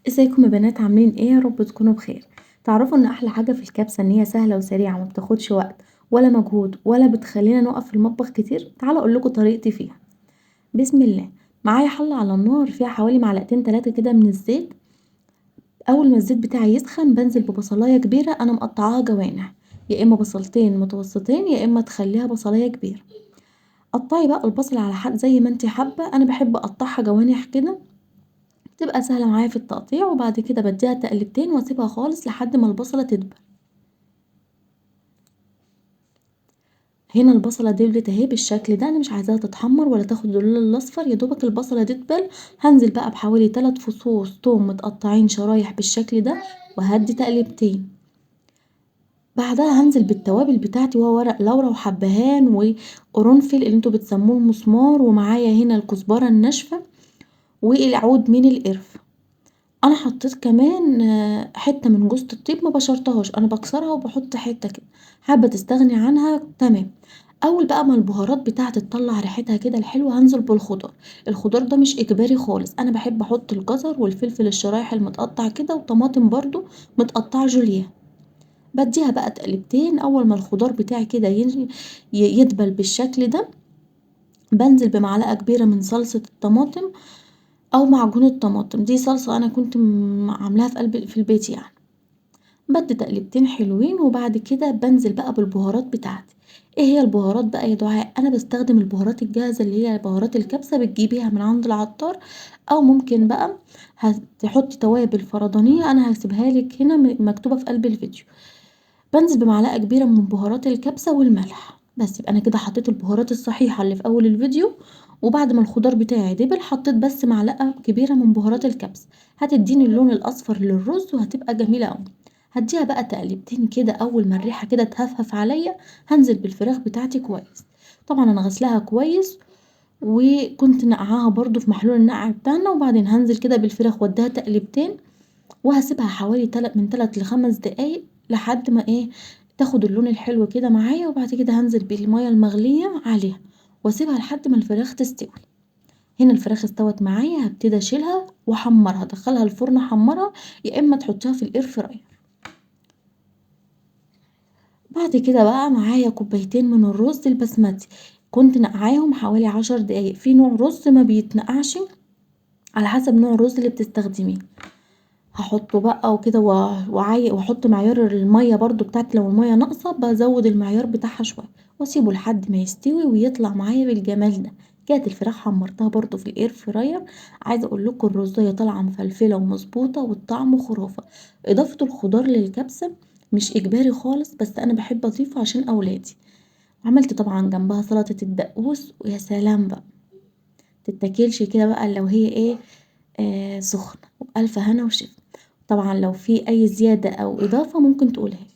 ازيكم يا بنات عاملين ايه؟ يا رب تكونوا بخير. تعرفوا ان احلى حاجة في الكبسة ان هي سهلة وسريعة وما بتاخدش وقت ولا مجهود ولا بتخلينا نقف في المطبخ كتير. تعالوا اقول لكم طريقتي فيها. بسم الله. معايا حلة على النار فيها حوالي معلقتين تلاتة كده من الزيت. اول ما الزيت بتاعي يسخن بنزل ببصلاية كبيرة انا مقطعاها جوانح، يا اما بصلتين متوسطين يا اما تخليها بصلاية كبيرة. قطعي بقى البصل على حد زي ما انت حابة، انا بحب اقطعها جوانح كده تبقى سهلة معايا في التقطيع، وبعد كده بديها تقلبتين واسيبها خالص لحد ما البصلة تدبل. هنا البصلة دبلت اهي بالشكل ده، انا مش عايزاها تتحمر ولا تاخد اللون الاصفر، يا دوبك البصلة تدبل. هنزل بقى بحوالي 3 فصوص توم متقطعين شرايح بالشكل ده وهدي تقلبتين. بعدها هنزل بالتوابل بتاعتي وهو ورق لورا وحبهان وقرنفل اللي انتوا بتسموه المسمار، ومعايا هنا الكزبرة الناشفة والعود من القرفة. انا حطيت كمان حته من جوزة الطيب ما بشرتهاش، انا بكسرها وبحط حته كده. حابه تستغني عنها تمام. اول بقى ما البهارات بتاعتي تطلع ريحتها كده الحلوه هنزل بالخضار. الخضار ده مش اجباري خالص، انا بحب احط الجزر والفلفل الشرايح المتقطع كده وطماطم برضو متقطعه جوليان. بديها بقى تقلبتين. اول ما الخضار بتاعي كده يدبل بالشكل ده بنزل بمعلقه كبيره من صلصه الطماطم او معجون الطماطم. دي صلصه انا كنت عاملاها في البيت يعني. بدي تقلبتين حلوين وبعد كده بنزل بقى بالبهارات بتاعتي. ايه هي البهارات بقى يا دعاء؟ انا بستخدم البهارات الجاهزة اللي هي بهارات الكبسة، بتجيبيها من عند العطار، او ممكن بقى هتحطي توابل فردانية انا هسيبها لك هنا مكتوبة في قلب الفيديو. بنزل بمعلقة كبيرة من بهارات الكبسة والملح، بس يبقى انا كده حطيت البهارات الصحيحة اللي في اول الفيديو. وبعد ما الخضار بتاعي دبل حطيت بس معلقة كبيرة من بهارات الكبسة، هتديني اللون الاصفر للرز وهتبقى جميلة اوي. هديها بقى تقلبتين كده. اول ما الريحة كده تهفهف عليا هنزل بالفراخ بتاعتي كويس. طبعا انا غسلاها كويس وكنت نقعاها برضو في محلول النقع بتاعنا، وبعدين هنزل كده بالفراخ واديها تقلبتين وهسيبها حوالي من 3 ل5 دقايق لحد ما تاخد اللون الحلو كده معايا، وبعد كده هنزل بالمية المغلية عليها واسيبها لحد ما الفراخ تستوي. هنا الفراخ استوت معايا هبتدي اشيلها واحمرها، ادخلها الفرن احمرها يا اما تحطيها في الاير فراير. بعد كده بقى معايا كوبايتين من الرز البسمتي، كنت نقعاهم حوالي 10 دقايق. في نوع رز ما بيتنقعش، على حسب نوع الرز اللي بتستخدميه. هحطه بقى وكده واحط معيار المية برضو بتاعتي، لو المية ناقصة بزود المعيار بتاعها شوية واسيبه لحد ما يستوي ويطلع معايا بالجمال ده. كانت الفراخ حمرتها برضو في الاير فراير. عايزه اقول لكم الرزايه طالعه مفلفله ومظبوطه والطعم خرافه. اضافه الخضار للكبسه مش اجباري خالص، بس انا بحب اضيفه عشان اولادي. عملت طبعا جنبها سلطه الدقوس ويا سلام بقى، تتاكلش كده بقى لو هي سخنه وبألف هنا وشفا. طبعا لو في اي زيادة او اضافة ممكن تقولها.